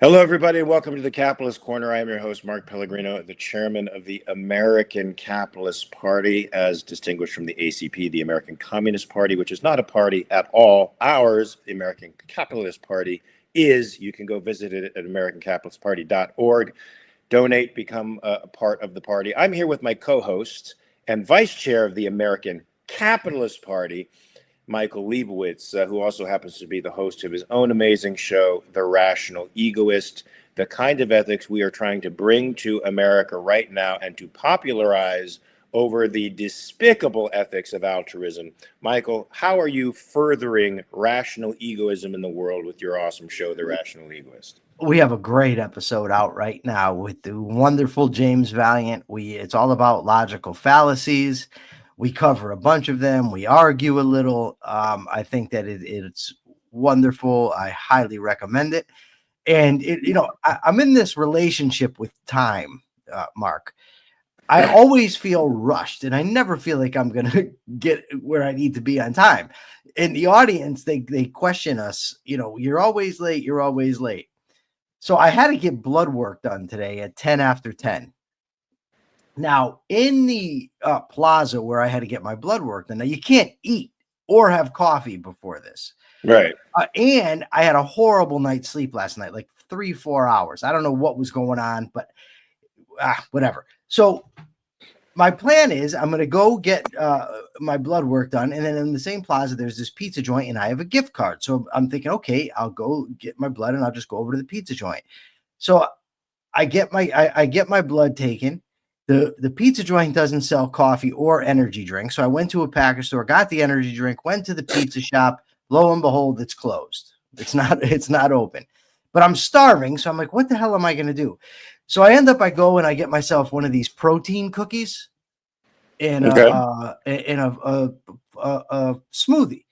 Hello, everybody, and welcome to the Capitalist Corner. I am your host, Mark Pellegrino, the chairman of the American Capitalist Party, as distinguished from the ACP, the American Communist Party, which is not a party at all. Ours, the American Capitalist Party, is. You can go visit it at americancapitalistparty.org. Donate, become a part of the party. I'm here with my co-host and vice chair of the American Capitalist Party, Michael Liebowitz, who also happens to be the host of his own amazing show, The Rational Egoist, the kind of ethics we are trying to bring to America right now and to popularize over the despicable ethics of altruism. Michael, how are you furthering rational egoism in the world with your awesome show, The Rational Egoist? We have a great episode out right now with the wonderful James Valiant. It's all about logical fallacies. We cover a bunch of them. We argue a little. I think that it's wonderful. I highly recommend it. And I'm in this relationship with time, Mark. I always feel rushed, and I never feel like I'm going to get where I need to be on time. In the audience, they question us. You're always late. You're always late. So I had to get blood work done today at 10 after 10. Now, in the plaza where I had to get my blood work done, now you can't eat or have coffee before this. Right. And I had a horrible night's sleep last night, like 3-4 hours. I don't know what was going on, but whatever. So my plan is I'm going to go get my blood work done. And then in the same plaza, there's this pizza joint and I have a gift card. So I'm thinking, okay, I'll go get my blood and I'll just go over to the pizza joint. So I get my blood taken. The pizza joint doesn't sell coffee or energy drink. So I went to a package store, got the energy drink, went to the pizza shop. Lo and behold, it's closed. It's not open. But I'm starving. So I'm like, what the hell am I going to do? So I go and I get myself one of these protein cookies and a smoothie.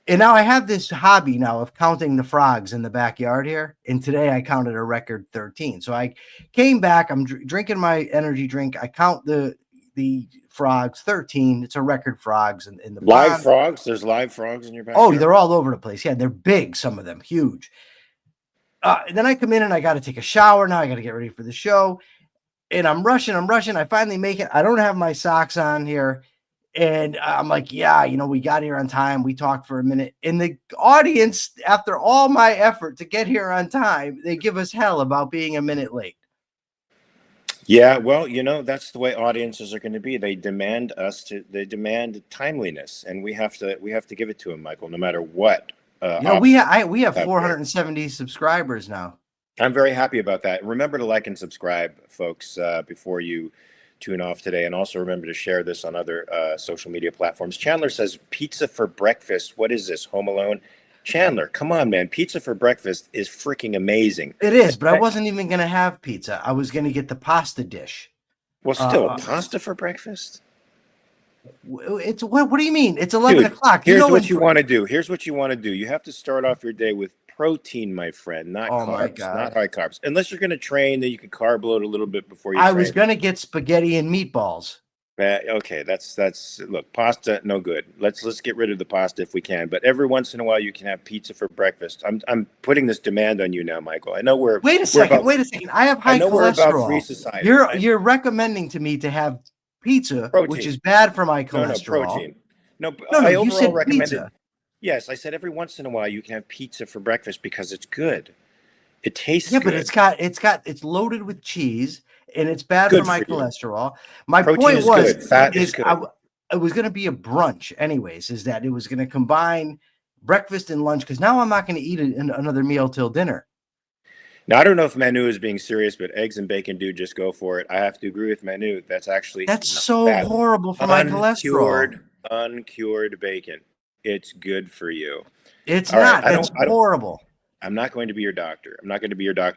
And now I have this hobby now of counting the frogs in the backyard here. And today I counted a record 13. So I came back. I'm drinking my energy drink. I count the frogs, 13. It's a record frogs in the live pond. frogs. There's live frogs in your backyard. Oh, they're all over the place. Yeah, they're big. Some of them huge. Then I come in and I got to take a shower. Now I got to get ready for the show. And I'm rushing. I finally make it. I don't have my socks on here. And I'm like, yeah, we got here on time. We talked for a minute. And the audience, after all my effort to get here on time, they give us hell about being a minute late. Yeah, well, that's the way audiences are going to be. They demand timeliness, and we have to give it to them, Michael, no matter what. We have 470 subscribers now. I'm very happy about that. Remember to like and subscribe, folks, before you tune off today, and also remember to share this on other social media platforms. Chandler says pizza for breakfast. What is this, Home Alone? Chandler, come on, man. Pizza for breakfast is freaking amazing. It is, but I wasn't even going to have pizza. I was going to get the pasta dish. Well, still, pasta for breakfast? It's what do you mean? It's 11 o'clock. Here's what you want to do. You have to start off your day with protein, my friend, not carbs, not high carbs. Unless you're going to train, then you can carb load a little bit before you train. I was going to get spaghetti and meatballs. Okay, that's look, pasta, no good. Let's get rid of the pasta if we can. But every once in a while, you can have pizza for breakfast. I'm putting this demand on you now, Michael. I know we're wait a second. I have high cholesterol. We're about free society. You're recommending to me to have pizza, which is bad for my cholesterol. No, protein. No, I overall recommended pizza. Yes, I said every once in a while you can have pizza for breakfast because it's good. It tastes good. But it's loaded with cheese and it's bad for my cholesterol. My protein point was good. Fat is good. It was going to be a brunch anyways, is that it was going to combine breakfast and lunch because now I'm not going to eat another meal till dinner. Now, I don't know if Manu is being serious, but eggs and bacon do just go for it. I have to agree with Manu. That's so horrible for my cholesterol. Uncured bacon. It's good for you. It's not. That's horrible. I'm not going to be your doctor.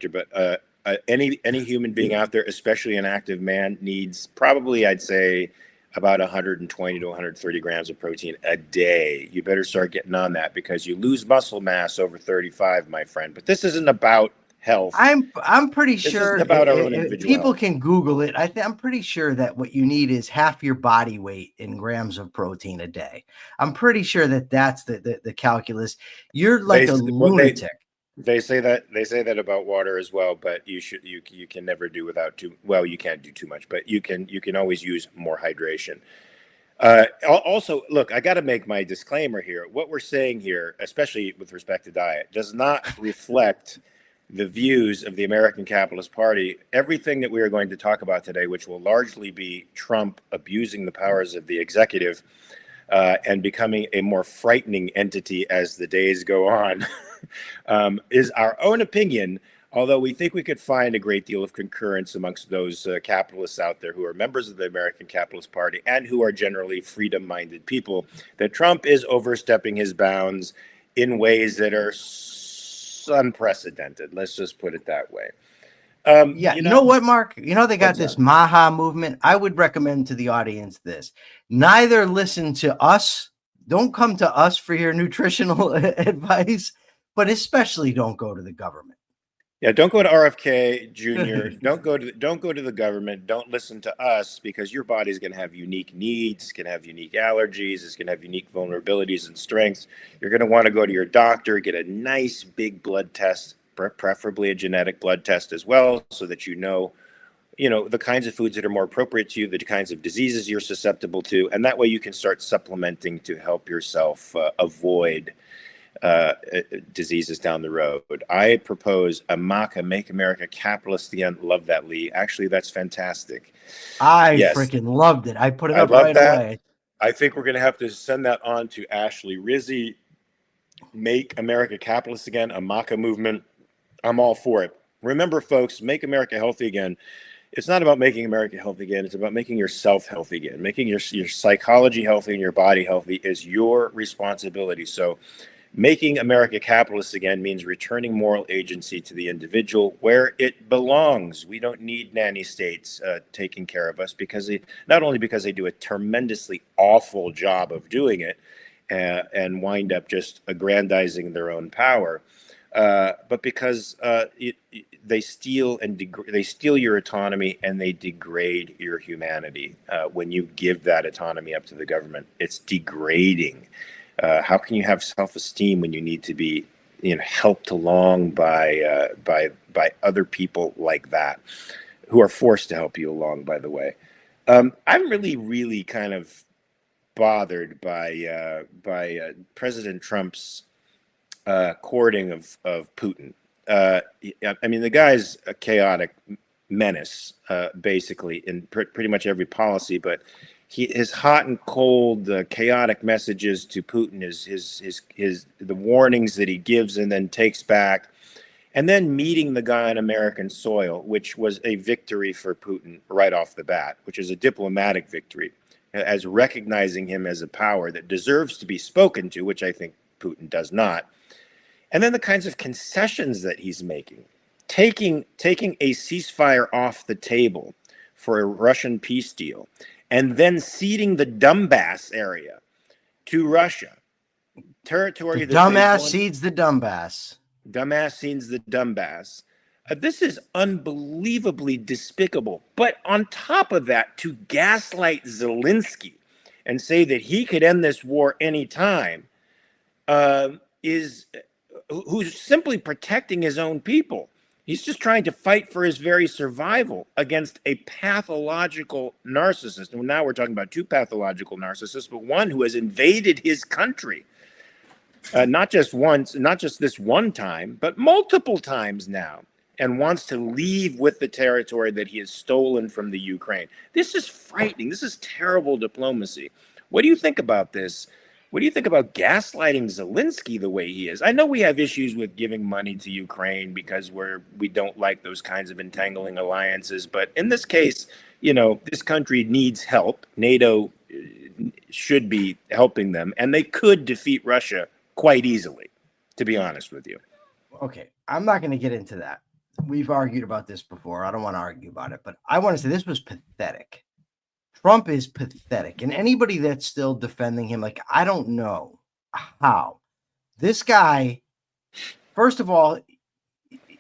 But any human being out there, especially an active man, needs probably, I'd say, about 120 to 130 grams of protein a day. You better start getting on that because you lose muscle mass over 35, my friend. But this isn't about health. I'm pretty sure about our own individual people health. Can Google it. I'm pretty sure that what you need is half your body weight in grams of protein a day. I'm pretty sure that that's the calculus. You're like a lunatic. They say that about water as well, but you can never do without too well. You can't do too much, but you can always use more hydration. Also, look, I got to make my disclaimer here. What we're saying here, especially with respect to diet, does not reflect the views of the American Capitalist Party. Everything that we are going to talk about today, which will largely be Trump abusing the powers of the executive and becoming a more frightening entity as the days go on, is our own opinion. Although we think we could find a great deal of concurrence amongst those capitalists out there who are members of the American Capitalist Party and who are generally freedom-minded people, that Trump is overstepping his bounds in ways that are unprecedented. Let's just put it that way. You know what, Mark? You know, they got this MAGA movement. I would recommend to the audience this. Neither listen to us. Don't come to us for your nutritional advice, but especially don't go to the government. Yeah, don't go to RFK Jr. Don't go to the government. Don't listen to us, because your body's going to have unique needs, it's going to have unique allergies, it's going to have unique vulnerabilities and strengths. You're going to want to go to your doctor, get a nice big blood test, preferably a genetic blood test as well, so that you know the kinds of foods that are more appropriate to you, the kinds of diseases you're susceptible to, and that way you can start supplementing to help yourself avoid diseases down the road. I propose a MAGA, Make America Capitalist Again. Love that, Lee. Actually, that's fantastic. I freaking loved it. I put it up right away. I think we're going to have to send that on to Ashley Rizzi. Make America Capitalist Again, a MAGA movement. I'm all for it. Remember, folks, Make America Healthy Again. It's not about making America healthy again. It's about making yourself healthy again. Making your psychology healthy and your body healthy is your responsibility. So making America capitalist again means returning moral agency to the individual where it belongs. We don't need nanny states taking care of us, not only because they do a tremendously awful job of doing it and wind up just aggrandizing their own power, but because they steal your autonomy and they degrade your humanity. When you give that autonomy up to the government, it's degrading. How can you have self-esteem when you need to be, helped along by other people like that, who are forced to help you along? By the way, I'm really kind of bothered by President Trump's courting of Putin. I mean, the guy's a chaotic menace, basically, in pretty much every policy, but his hot and cold, chaotic messages to Putin is the warnings that he gives and then takes back, and then meeting the guy on American soil, which was a victory for Putin right off the bat, which is a diplomatic victory, as recognizing him as a power that deserves to be spoken to, which I think Putin does not. And then the kinds of concessions that he's making, taking a ceasefire off the table for a Russian peace deal, and then ceding the Donbass area to Russia, territory that dumbass cedes the Donbass. Dumbass cedes the Donbass. This is unbelievably despicable. But on top of that, to gaslight Zelensky and say that he could end this war anytime, who's simply protecting his own people. He's just trying to fight for his very survival against a pathological narcissist. And now we're talking about two pathological narcissists, but one who has invaded his country, not just once, not just this one time, but multiple times now, and wants to leave with the territory that he has stolen from the Ukraine. This is frightening. This is terrible diplomacy. What do you think about this? What do you think about gaslighting Zelensky the way he is? I know we have issues with giving money to Ukraine because we don't like those kinds of entangling alliances. But in this case, this country needs help. NATO should be helping them, and they could defeat Russia quite easily, to be honest with you. Okay, I'm not going to get into that. We've argued about this before. I don't want to argue about it, but I want to say this was pathetic. Trump is pathetic, and anybody that's still defending him, I don't know how. This guy, first of all,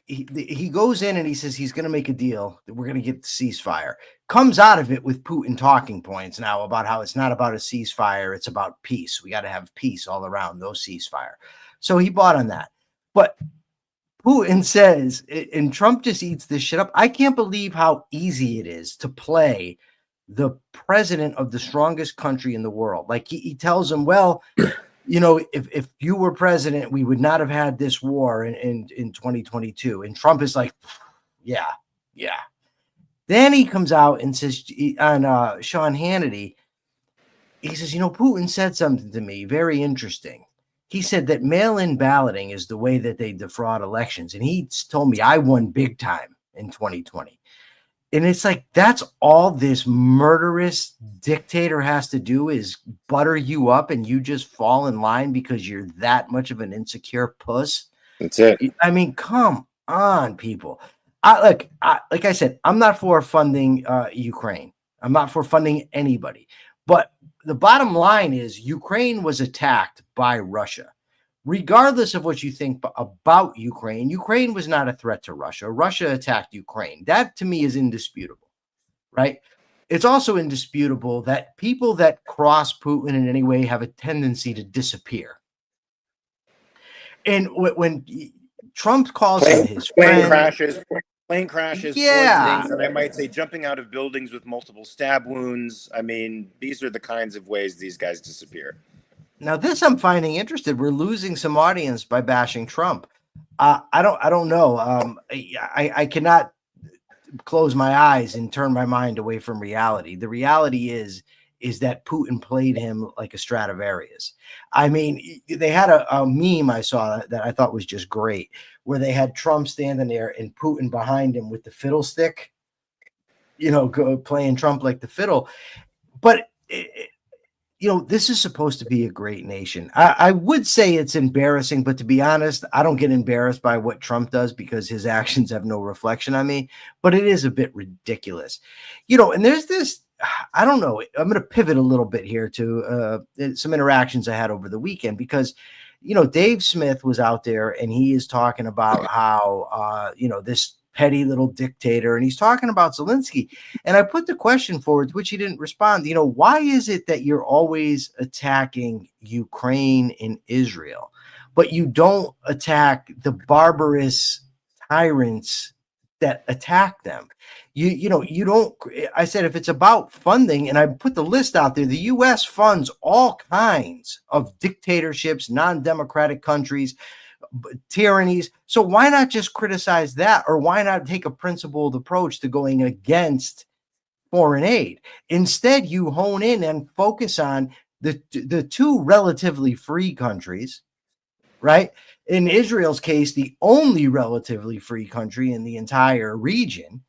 he goes in and he says he's going to make a deal that we're going to get the ceasefire. Comes out of it with Putin talking points now about how it's not about a ceasefire, it's about peace. We got to have peace all around, no ceasefire. So he bought on that. But Putin says, and Trump just eats this shit up. I can't believe how easy it is to play the president of the strongest country in the world. Like he tells him, well, you know, if you were president, we would not have had this war in 2022. And Trump is like, yeah. Then he comes out and says on Sean Hannity, he says, you know, Putin said something to me very interesting. He said that mail-in balloting is the way that they defraud elections. And he told me I won big time in 2020. And it's like, that's all this murderous dictator has to do is butter you up and you just fall in line because you're that much of an insecure puss. That's it. I mean, come on, people. Like I said, I'm not for funding Ukraine. I'm not for funding anybody. But the bottom line is Ukraine was attacked by Russia. Regardless of what you think about Ukraine, Ukraine was not a threat to Russia. Russia attacked Ukraine. That, to me, is indisputable, right? It's also indisputable that people that cross Putin in any way have a tendency to disappear. And when Trump calls him his plane friend, crashes, yeah, poisonings, and I might say jumping out of buildings with multiple stab wounds. I mean, these are the kinds of ways these guys disappear. Now, this I'm finding interesting. We're losing some audience by bashing Trump. I don't know. I cannot close my eyes and turn my mind away from reality. The reality is that Putin played him like a Stradivarius. I mean, they had a meme I saw that I thought was just great, where they had Trump standing there and Putin behind him with the fiddlestick, you know, playing Trump like the fiddle. But you know, this is supposed to be a great nation. I would say it's embarrassing, but to be honest, I don't get embarrassed by what Trump does because his actions have no reflection on me, but it is a bit ridiculous. You know, and there's this, I don't know, I'm going to pivot a little bit here to some interactions I had over the weekend because, you know, Dave Smith was out there and he is talking about how, you know, this petty little dictator, and he's talking about Zelensky. And I put the question forward to which he didn't respond. You know, why is it that you're always attacking Ukraine and Israel, but you don't attack the barbarous tyrants that attack them? You know, you don't. I said, if it's about funding, and I put the list out there, the U.S. funds all kinds of dictatorships, non-democratic countries, tyrannies. So why not just criticize that, or why not take a principled approach to going against foreign aid? Instead, you hone in and focus on the two relatively free countries, right? In Israel's case, the only relatively free country in the entire region.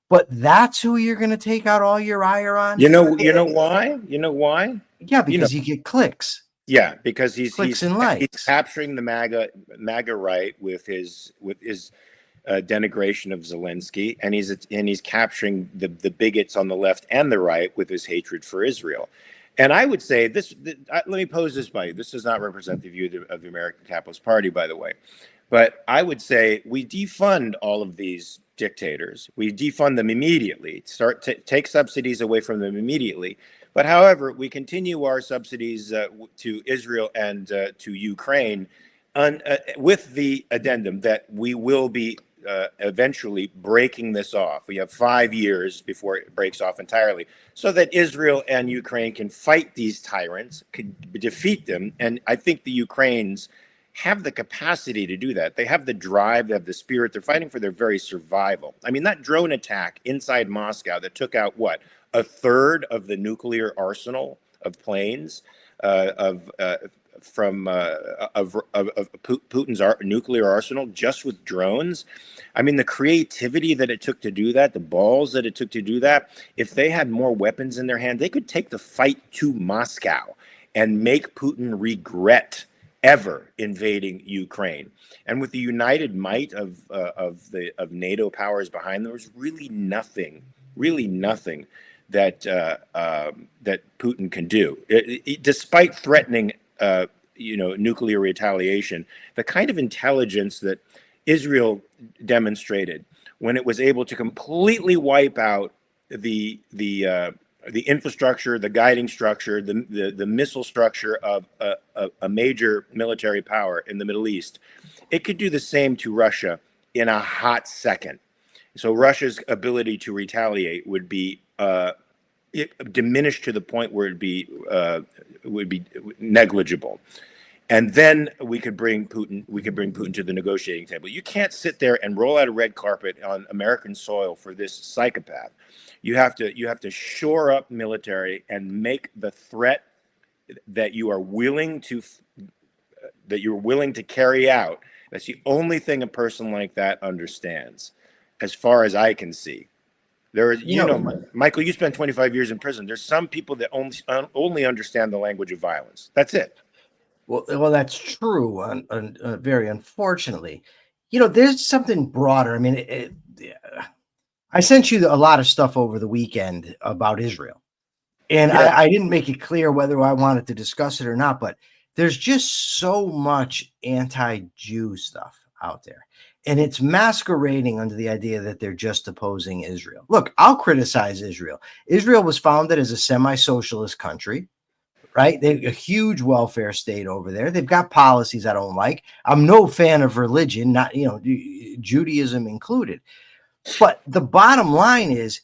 But that's who you're going to take out all your ire on. You know why? You know why? Yeah, because you get clicks. Yeah, because he's capturing the MAGA right with his denigration of Zelensky, and he's capturing the bigots on the left and the right with his hatred for Israel. And I would say this. Let me pose this by you. This does not represent the view of the American Capitalist Party, by the way, but I would say we defund all of these dictators. We defund them immediately. Take subsidies away from them immediately. But however, we continue our subsidies to Israel and to Ukraine with the addendum that we will be eventually breaking this off. We have 5 years before it breaks off entirely, so that Israel and Ukraine can fight these tyrants, can defeat them. And I think the Ukrainians have the capacity to do that. They have the drive, they have the spirit. They're fighting for their very survival. I mean, that drone attack inside Moscow that took out what? A third of the nuclear arsenal of planes from Putin's nuclear arsenal just with drones. I mean, the creativity that it took to do that, the balls that it took to do that. If they had more weapons in their hand, they could take the fight to Moscow and make Putin regret ever invading Ukraine. And with the united might of NATO powers behind them, there's really nothing that that Putin can do, despite threatening, nuclear retaliation. The kind of intelligence that Israel demonstrated when it was able to completely wipe out the infrastructure, the guiding structure, the missile structure of a major military power in the Middle East, it could do the same to Russia in a hot second. So Russia's ability to retaliate would be diminished to the point where would be negligible. And then we could bring Putin to the negotiating table. You can't sit there and roll out a red carpet on American soil for this psychopath. You have to shore up military and make the threat that you're willing to carry out. That's the only thing a person like that understands, as far as I can see. There is, Michael, you spent 25 years in prison. There's some people that only understand the language of violence. That's it. Well, that's true. Very unfortunately, there's something broader. I mean, I sent you a lot of stuff over the weekend about Israel, and yeah. I didn't make it clear whether I wanted to discuss it or not. But there's just so much anti-Jew stuff out there, and it's masquerading under the idea that they're just opposing Israel. Look, I'll criticize Israel. Israel was founded as a semi-socialist country. Right? They're a huge welfare state over there. They've got policies I don't like. I'm no fan of religion, not, Judaism included. But the bottom line is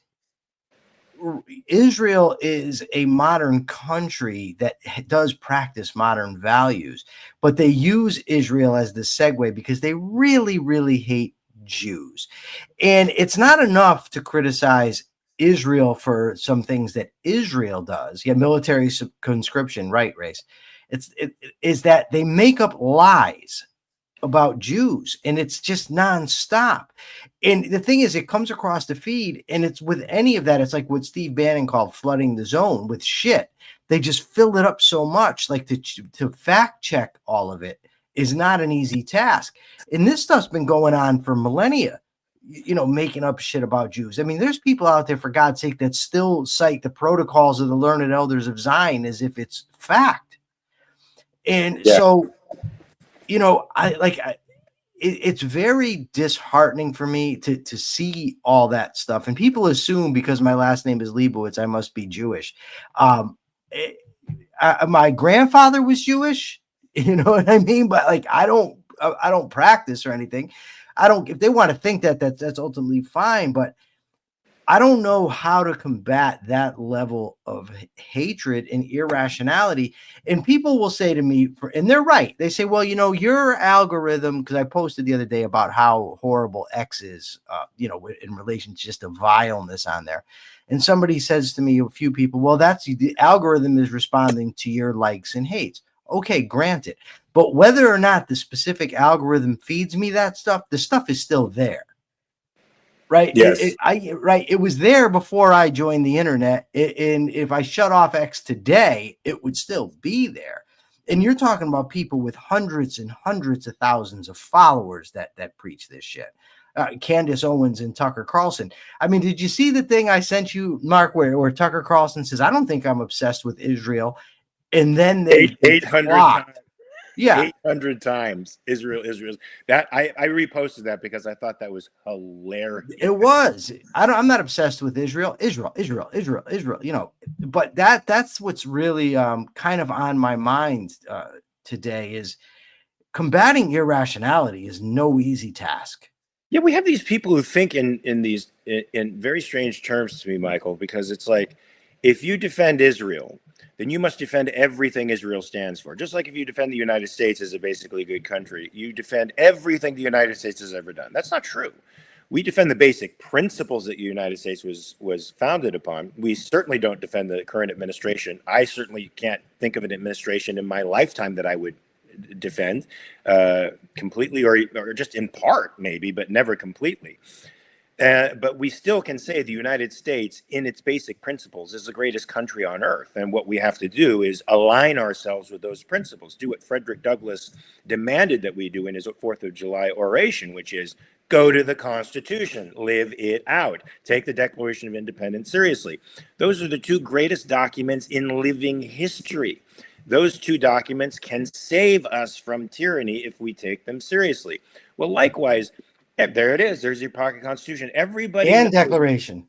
Israel is a modern country that does practice modern values, but they use Israel as the segue because they really, really hate Jews. And it's not enough to criticize Israel for some things that Israel does. Yeah, military conscription, right, race. It is that they make up lies about Jews, and it's just nonstop. And the thing is, it comes across the feed, and it's with any of that, it's like what Steve Bannon called flooding the zone with shit. They just fill it up so much, like to fact check all of it is not an easy task. And this stuff's been going on for millennia. Making up shit about Jews. I mean, there's people out there, for God's sake, that still cite the protocols of the learned elders of Zion as if it's fact. And so, it's very disheartening for me to see all that stuff. And people assume because my last name is Liebowitz, I must be Jewish. My grandfather was Jewish, you know what I mean? But I don't practice or anything. If they want to think that's ultimately fine, but I don't know how to combat that level of hatred and irrationality. And people will say to me, and they're right. They say, well, your algorithm, because I posted the other day about how horrible X is, in relation to just the vileness on there. And somebody says to me, a few people, well, that's the algorithm is responding to your likes and hates. Okay, granted. But whether or not the specific algorithm feeds me that stuff, the stuff is still there. Right? Yes. It was there before I joined the internet. And if I shut off X today, it would still be there. And you're talking about people with hundreds and hundreds of thousands of followers that preach this shit. Candace Owens and Tucker Carlson. I mean, did you see the thing I sent you, Mark, where Tucker Carlson says, I don't think I'm obsessed with Israel. And then they 800 times. Yeah, 800 times Israel. That I reposted that because I thought that was hilarious. It was. I'm not obsessed with Israel. But that's what's really kind of on my mind today is combating irrationality is no easy task. Yeah, we have these people who think in very strange terms to me, Michael, because it's like if you defend Israel, then you must defend everything Israel stands for. Just like if you defend the United States as a basically good country, you defend everything the United States has ever done. That's not true. We defend the basic principles that the United States was founded upon. We certainly don't defend the current administration. I certainly can't think of an administration in my lifetime that I would defend completely or just in part, maybe, but never completely. But we still can say the United States, in its basic principles, is the greatest country on earth. And what we have to do is align ourselves with those principles, do what Frederick Douglass demanded that we do in his 4th of July oration, which is go to the Constitution, live it out, take the Declaration of Independence seriously. Those are the two greatest documents in living history. Those two documents can save us from tyranny if we take them seriously. Well, likewise, there it is. There's your pocket constitution. Everybody and declaration.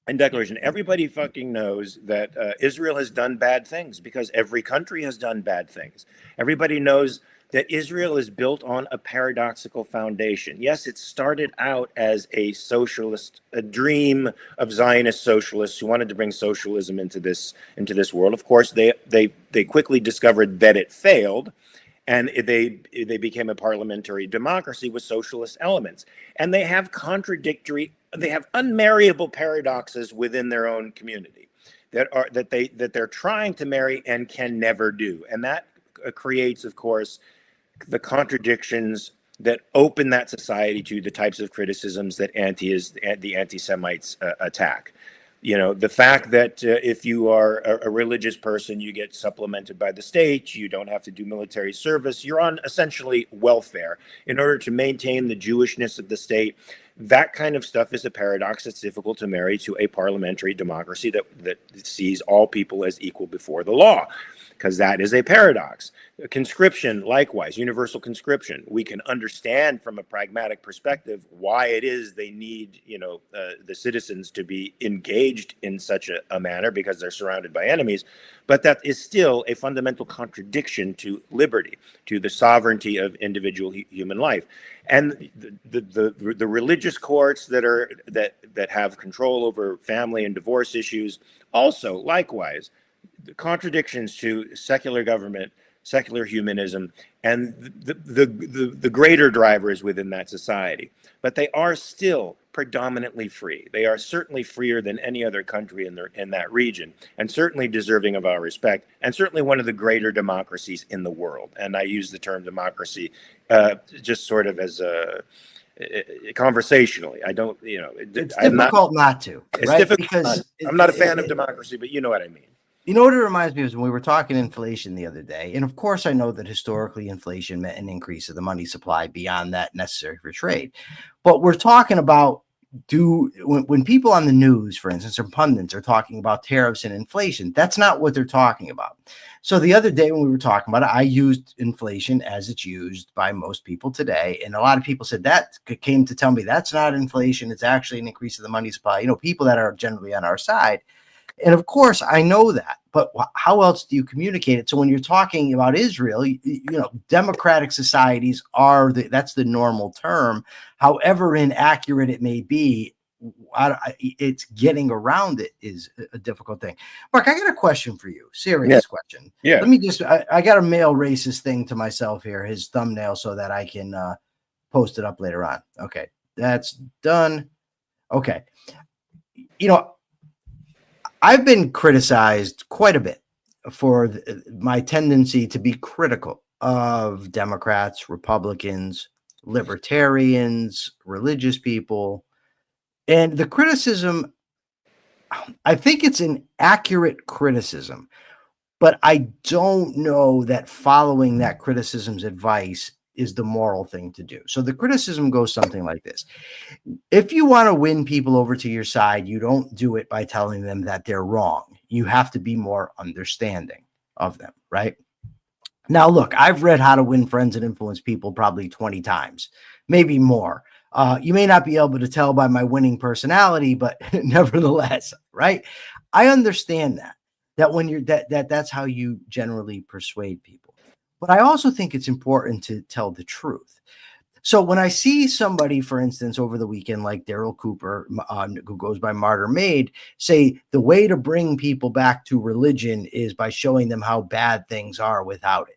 And declaration. Everybody fucking knows that Israel has done bad things because every country has done bad things. Everybody knows that Israel is built on a paradoxical foundation. Yes, it started out as a socialist, a dream of Zionist socialists who wanted to bring socialism into this world. Of course, they quickly discovered that it failed, and they became a parliamentary democracy with socialist elements. And they have unmarriable paradoxes within their own community that they're trying to marry and can never do. And that creates, of course, the contradictions that open that society to the types of criticisms that the anti-Semites attack. You know, the fact that if you are a religious person, you get supplemented by the state, you don't have to do military service, you're on essentially welfare in order to maintain the Jewishness of the state. That kind of stuff is a paradox that's difficult to marry to a parliamentary democracy that sees all people as equal before the law, because that is a paradox. Conscription, likewise, universal conscription. We can understand from a pragmatic perspective why it is they need, the citizens to be engaged in such a manner because they're surrounded by enemies. But that is still a fundamental contradiction to liberty, to the sovereignty of individual human life. And the religious courts that have control over family and divorce issues also, likewise, the contradictions to secular government, secular humanism, and the greater drivers within that society. But they are still predominantly free. They are certainly freer than any other country in that region, and certainly deserving of our respect, and certainly one of the greater democracies in the world. And I use the term democracy just sort of as conversationally. I don't, it's difficult not to. It's right? difficult. Because I'm not a fan of democracy, but you know what I mean. You know what it reminds me of is when we were talking inflation the other day. And of course, I know that historically inflation meant an increase of the money supply beyond that necessary for trade. But we're talking about when people on the news, for instance, or pundits are talking about tariffs and inflation, that's not what they're talking about. So the other day when we were talking about it, I used inflation as it's used by most people today. And a lot of people said that came to tell me that's not inflation. It's actually an increase of the money supply. People that are generally on our side. And of course, I know that, but how else do you communicate it? So when you're talking about Israel, democratic societies that's the normal term. However inaccurate it may be, it's getting around it is a difficult thing. Mark, I got a question for you. Serious question. Yeah. Let me I got a male racist thing to myself here, his thumbnail, so that I can post it up later on. Okay. That's done. Okay. I've been criticized quite a bit for my tendency to be critical of Democrats, Republicans, libertarians, religious people. And the criticism, I think it's an accurate criticism, but I don't know that following that criticism's advice is the moral thing to do. So the criticism goes something like this. If you want to win people over to your side, you don't do it by telling them that they're wrong. You have to be more understanding of them, right? Now, look, I've read How to Win Friends and Influence People probably 20 times, maybe more. You may not be able to tell by my winning personality, but nevertheless, right? I understand that when you're that's how you generally persuade people. But I also think it's important to tell the truth. So when I see somebody, for instance, over the weekend, like Daryl Cooper, who goes by Martyr Made, say the way to bring people back to religion is by showing them how bad things are without it.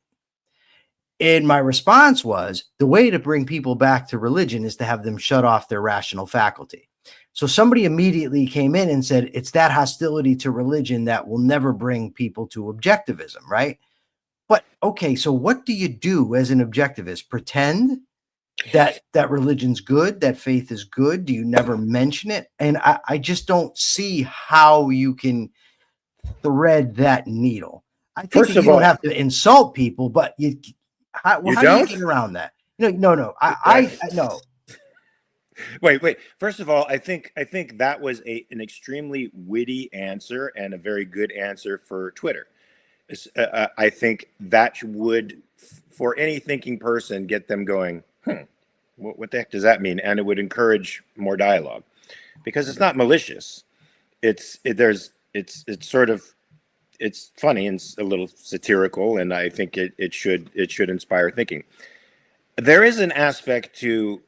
And my response was, the way to bring people back to religion is to have them shut off their rational faculty. So somebody immediately came in and said, it's that hostility to religion that will never bring people to objectivism, right? But okay, so what do you do as an objectivist? Pretend that religion's good, that faith is good? Do you never mention it? And I just don't see how you can thread that needle. I think you don't have to insult people, but how do you get around that? No. I no. Wait. First of all, I think that was an extremely witty answer and a very good answer for Twitter. I think that would, for any thinking person, get them going, what the heck does that mean? And it would encourage more dialogue, because it's not malicious. It's sort of it's funny and a little satirical, and I think it should inspire thinking. There is an aspect to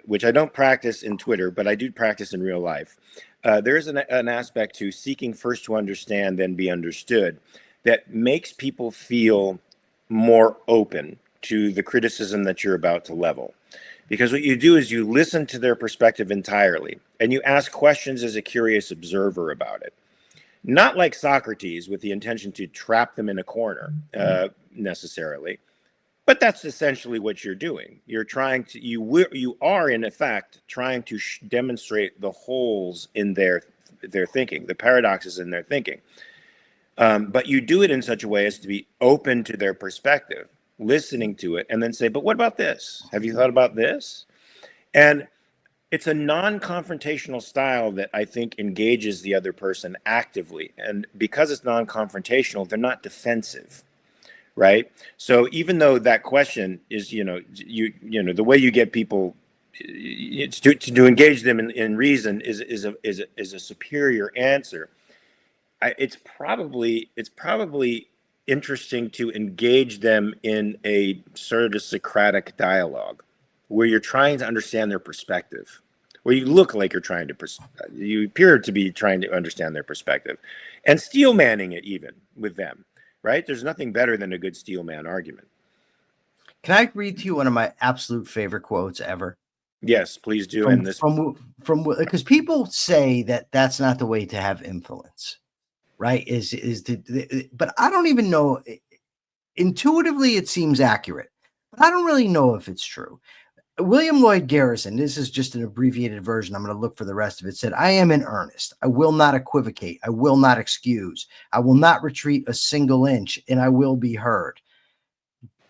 which I don't practice in Twitter, but I do practice in real life. There is an aspect to seeking first to understand, then be understood, that makes people feel more open to the criticism that you're about to level. Because what you do is you listen to their perspective entirely, and you ask questions as a curious observer about it. Not like Socrates with the intention to trap them in a corner necessarily, but that's essentially what you're doing. You're trying to, you are in effect trying to demonstrate the holes in their thinking, the paradoxes in their thinking. But you do it in such a way as to be open to their perspective, listening to it, and then say, but what about this? Have you thought about this? And it's a non-confrontational style that I think engages the other person actively. And because it's non-confrontational, they're not defensive, right? So even though that question is, the way you get people it's to engage them in reason is a superior answer. It's probably interesting to engage them in a sort of Socratic dialogue where you're trying to understand their perspective, where you look like you appear to be trying to understand their perspective, and steel manning it even with them, right? There's nothing better than a good steel man argument. Can I read to you one of my absolute favorite quotes ever? Yes, please do. From because people say that that's not the way to have influence, right? But I don't even know. Intuitively, it seems accurate, but I don't really know if it's true. William Lloyd Garrison, this is just an abbreviated version, I'm going to look for the rest of it, said, I am in earnest. I will not equivocate. I will not excuse. I will not retreat a single inch, and I will be heard.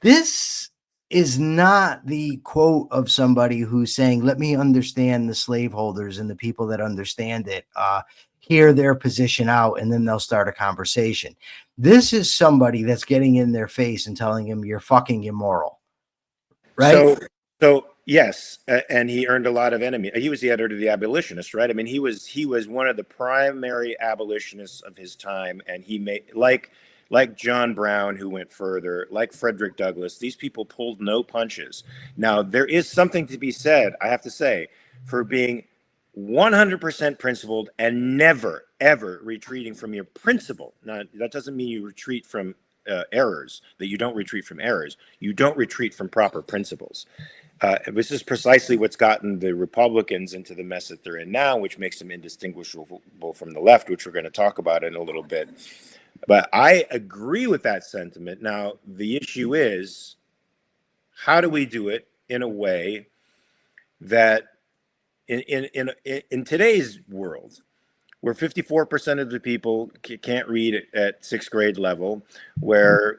This is not the quote of somebody who's saying, let me understand the slaveholders and the people that understand it, hear their position out, and then they'll start a conversation. This is somebody that's getting in their face and telling him you're fucking immoral, right? So yes, and he earned a lot of enemies. He was the editor of the Abolitionist, right? I mean, he was one of the primary abolitionists of his time, and he made like John Brown, who went further, like Frederick Douglass. These people pulled no punches. Now, there is something to be said, I have to say, for being 100% principled and never, ever retreating from your principle. Now, that doesn't mean you retreat from errors, that you don't retreat from errors. You don't retreat from proper principles. This is precisely what's gotten the Republicans into the mess that they're in now, which makes them indistinguishable from the left, which we're going to talk about in a little bit. But I agree with that sentiment. Now, the issue is, how do we do it in a way that in today's world, where 54% of the people can't read at sixth grade level, where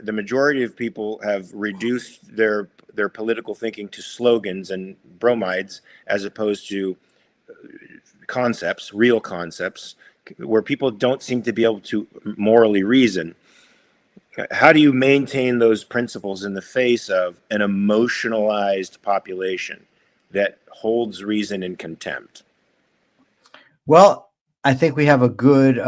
the majority of people have reduced their political thinking to slogans and bromides as opposed to concepts, real concepts, where people don't seem to be able to morally reason. How do you maintain those principles in the face of an emotionalized population that holds reason in contempt? Well, I think we have a good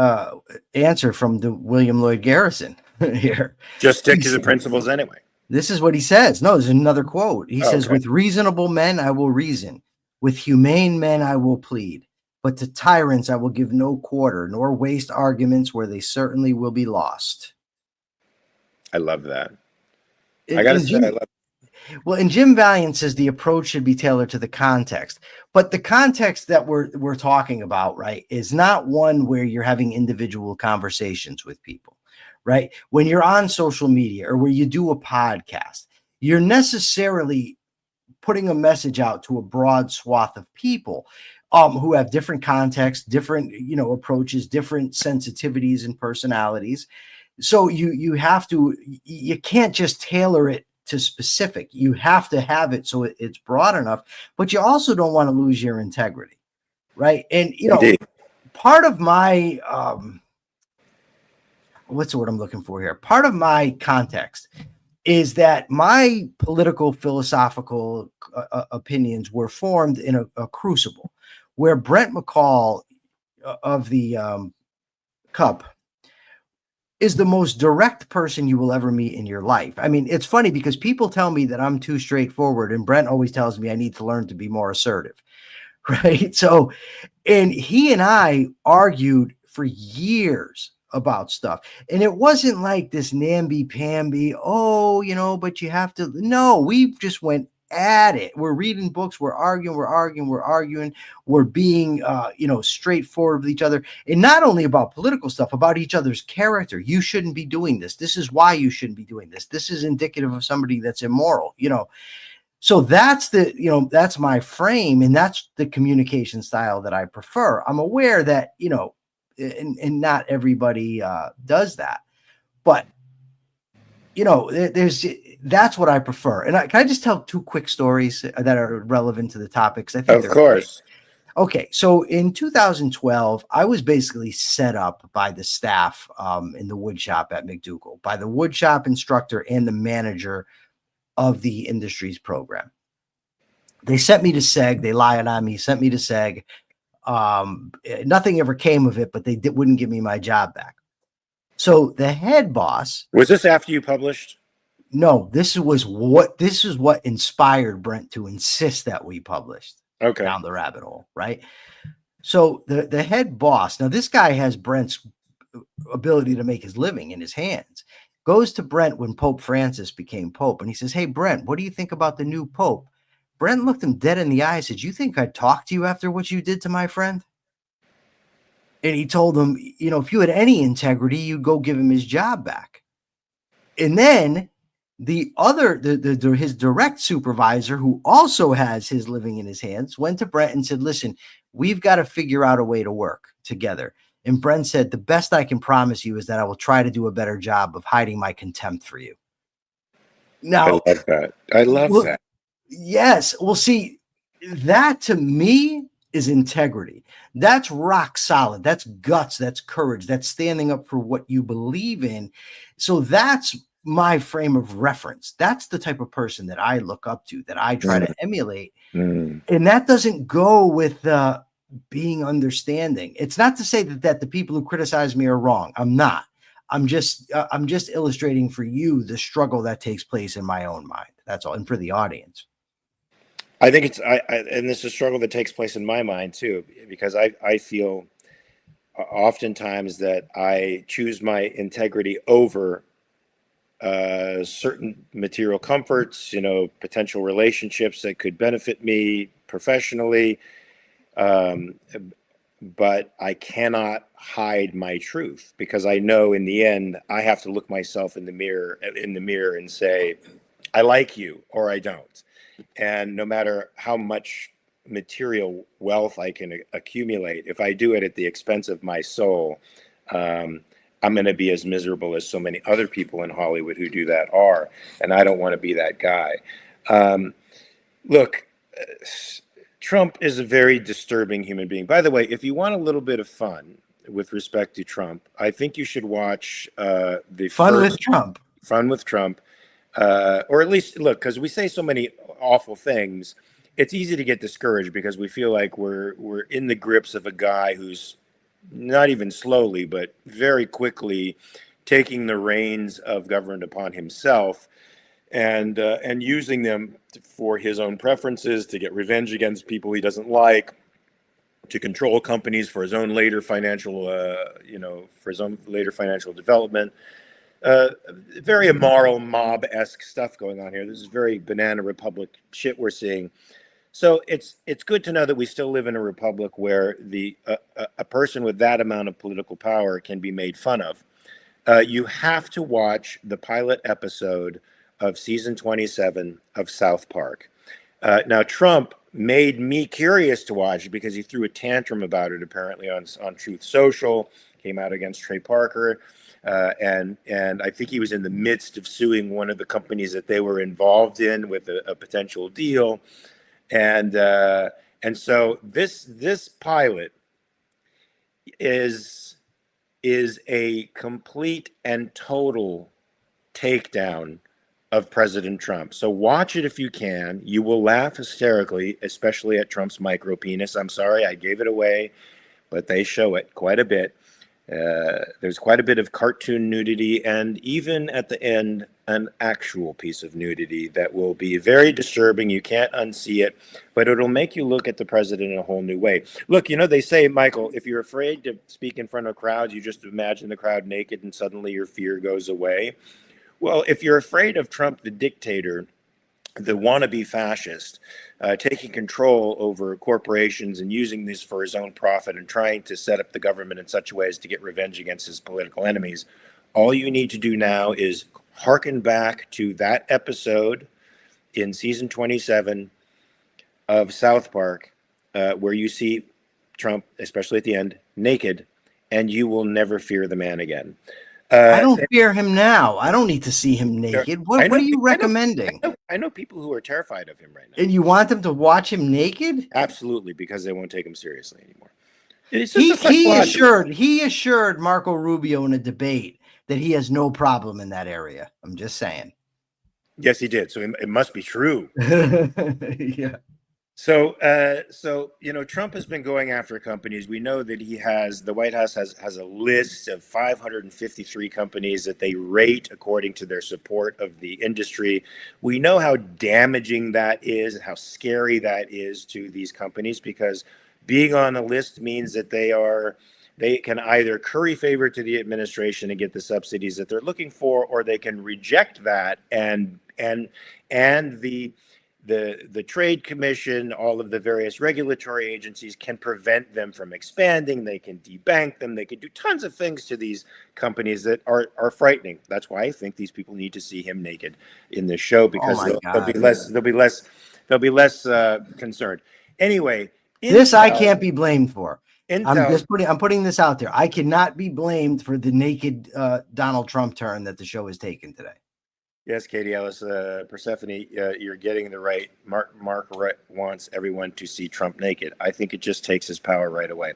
answer from the William Lloyd Garrison here. Just stick to the principles anyway. This is what he says. No, there's another quote. He says, with reasonable men, I will reason. With humane men, I will plead. But to tyrants, I will give no quarter, nor waste arguments where they certainly will be lost. I love that. I got to say, I love it. Well, and Jim Valiant says the approach should be tailored to the context. But the context that we're talking about, right, is not one where you're having individual conversations with people, right? When you're on social media or where you do a podcast, you're necessarily putting a message out to a broad swath of people who have different contexts, different, approaches, different sensitivities and personalities. So you can't just tailor it to specific. You have to have it so it's broad enough, but you also don't want to lose your integrity, right? And Indeed. Part of my what's the word I'm looking for here? Part of my context is that my political philosophical opinions were formed in a crucible where Brent McCall of the Cup is the most direct person you will ever meet in your life. I mean, it's funny because people tell me that I'm too straightforward, and Brent always tells me I need to learn to be more assertive, right? So, and he and I argued for years about stuff. And it wasn't like this namby-pamby, oh, but you have to. No, we just went at it. We're reading books, we're arguing, we're being straightforward with each other. And not only about political stuff, about each other's character. You shouldn't be doing this. This is why you shouldn't be doing this. This is indicative of somebody that's immoral, So that's that's my frame, and that's the communication style that I prefer. I'm aware that, and not everybody does that, but that's what I prefer. And can I just tell two quick stories that are relevant to the topics? I think Of course. great. Okay, so in 2012, I was basically set up by the staff in the wood shop at McDougall, by the wood shop instructor and the manager of the industries program. They sent me to SEG. They lied on me, sent me to SEG. Nothing ever came of it, but they wouldn't give me my job back. So the head boss. Was this after you published? No, this is what inspired Brent to insist that we published. Okay. Down the rabbit hole, right? So the head boss. Now this guy has Brent's ability to make his living in his hands. Goes to Brent when Pope Francis became Pope, and he says, "Hey Brent, what do you think about the new Pope?" Brent looked him dead in the eye and said, "You think I'd talk to you after what you did to my friend?" And he told him, if you had any integrity, you'd go give him his job back. And then his direct supervisor, who also has his living in his hands, went to Brent and said, "Listen, we've got to figure out a way to work together." And Brent said, "The best I can promise you is that I will try to do a better job of hiding my contempt for you." Now, I love that. I love that. Yes. Well, see, that to me is integrity. That's rock solid. That's guts. That's courage. That's standing up for what you believe in. So that's my frame of reference. That's the type of person that I look up to, that I try to emulate. And that doesn't go with being understanding. It's not to say that the people who criticize me are wrong. I'm not. I'm just illustrating for you the struggle that takes place in my own mind. That's all. And for the audience. I think and this is a struggle that takes place in my mind too, because I feel oftentimes that I choose my integrity over certain material comforts, potential relationships that could benefit me professionally. But I cannot hide my truth, because I know in the end I have to look myself in the mirror and say, I like you or I don't. And no matter how much material wealth I can accumulate, if I do it at the expense of my soul, I'm going to be as miserable as so many other people in Hollywood who do that are. And I don't want to be that guy. Look, Trump is a very disturbing human being. By the way, if you want a little bit of fun with respect to Trump, I think you should watch Fun with Trump. Fun with Trump. Or at least, look, because we say so many awful things, it's easy to get discouraged because we feel like we're in the grips of a guy who's not even slowly, but very quickly taking the reins of government upon himself and using them for his own preferences, to get revenge against people he doesn't like, to control companies for his own later financial, development. Very immoral, mob-esque stuff going on here. This is very banana republic shit we're seeing. So it's good to know that we still live in a republic where a person with that amount of political power can be made fun of. You have to watch the pilot episode of season 27 of South Park. Now, Trump made me curious to watch it because he threw a tantrum about it apparently on Truth Social, came out against Trey Parker. And I think he was in the midst of suing one of the companies that they were involved in with a potential deal. And so this pilot is a complete and total takedown of President Trump. So watch it if you can. You will laugh hysterically, especially at Trump's micro penis. I'm sorry I gave it away, but they show it quite a bit. There's quite a bit of cartoon nudity, and even at the end, an actual piece of nudity that will be very disturbing. You can't unsee it, but it'll make you look at the president in a whole new way. Look, they say, Michael, if you're afraid to speak in front of crowds, you just imagine the crowd naked and suddenly your fear goes away. Well, if you're afraid of Trump, the dictator, the wannabe fascist, taking control over corporations and using this for his own profit and trying to set up the government in such a way as to get revenge against his political enemies, all you need to do now is hearken back to that episode in season 27 of South Park, where you see Trump, especially at the end, naked, and you will never fear the man again. I don't fear him now. I don't need to see him naked. What are you recommending? I know people who are terrified of him right now. And you want them to watch him naked? Absolutely, because they won't take him seriously anymore. He assured Marco Rubio in a debate that he has no problem in that area. I'm just saying. Yes, he did. So it must be true. Yeah. So Trump has been going after companies. We know that the White House has a list of 553 companies that they rate according to their support of the industry. We know how damaging that is and how scary that is to these companies, because being on a list means that they can either curry favor to the administration and get the subsidies that they're looking for, or they can reject that and the Trade Commission, all of the various regulatory agencies can prevent them from expanding. They can debank them. They can do tons of things to these companies that are frightening. That's why I think these people need to see him naked in this show, because they'll be less concerned. Anyway, this I can't be blamed for. Intel, I'm putting this out there. I cannot be blamed for the naked Donald Trump turn that the show has taken today. Yes, Katie Ellis, Persephone, you're getting the right. Mark wants everyone to see Trump naked. I think it just takes his power right away.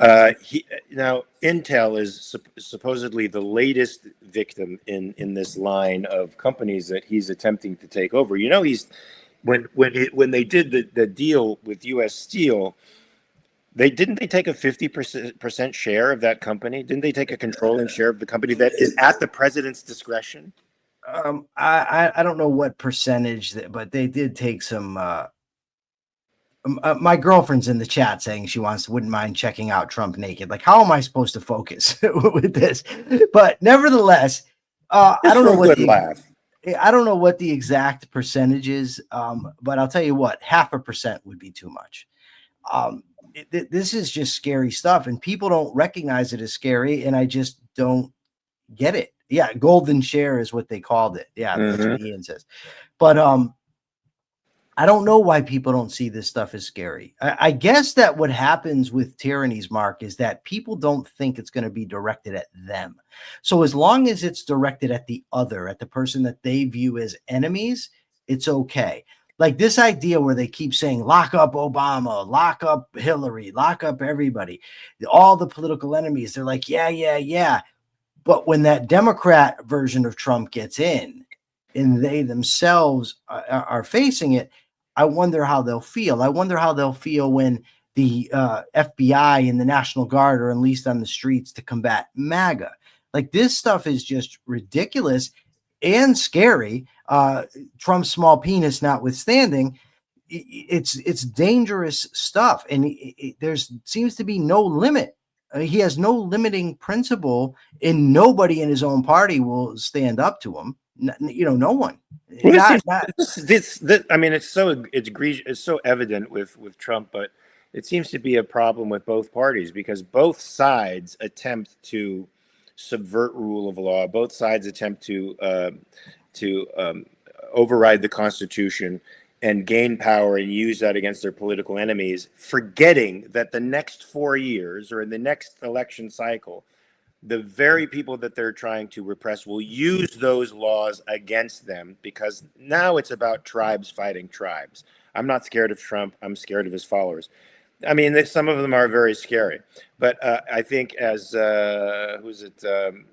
Now, Intel is supposedly the latest victim in this line of companies that he's attempting to take over. When they did the deal with U.S. Steel, they take a 50% share of that company? Didn't they take a controlling share of the company that is at the president's discretion? I don't know what percentage, but they did take some. My girlfriend's in the chat saying she wouldn't mind checking out Trump naked. Like, how am I supposed to focus with this? But nevertheless, I don't know what the exact percentage is. But I'll tell you what, 0.5% would be too much. This is just scary stuff, and people don't recognize it as scary, and I just don't get it. Yeah, golden share is what they called it. Yeah, that's what Ian says. But I don't know why people don't see this stuff as scary. I guess that what happens with tyrannies, Mark, is that people don't think it's going to be directed at them. So as long as it's directed at the other, at the person that they view as enemies, it's okay. Like this idea where they keep saying, lock up Obama, lock up Hillary, lock up everybody, all the political enemies. They're like, yeah. But when that Democrat version of Trump gets in and they themselves are facing it, I wonder how they'll feel. I wonder how they'll feel when the FBI and the National Guard are unleashed on the streets to combat MAGA. Like this stuff is just ridiculous and scary. Trump's small penis notwithstanding, it's dangerous stuff. And there seems to be no limit. He has no limiting principle, and nobody in his own party will stand up to him. No one. Well, it's so evident with Trump, but it seems to be a problem with both parties, because both sides attempt to subvert rule of law. Both sides attempt to override the Constitution and gain power and use that against their political enemies, forgetting that the next 4 years or in the next election cycle, the very people that they're trying to repress will use those laws against them, because now it's about tribes fighting tribes. I'm not scared of Trump. I'm scared of his followers. I mean, some of them are very scary, but I think as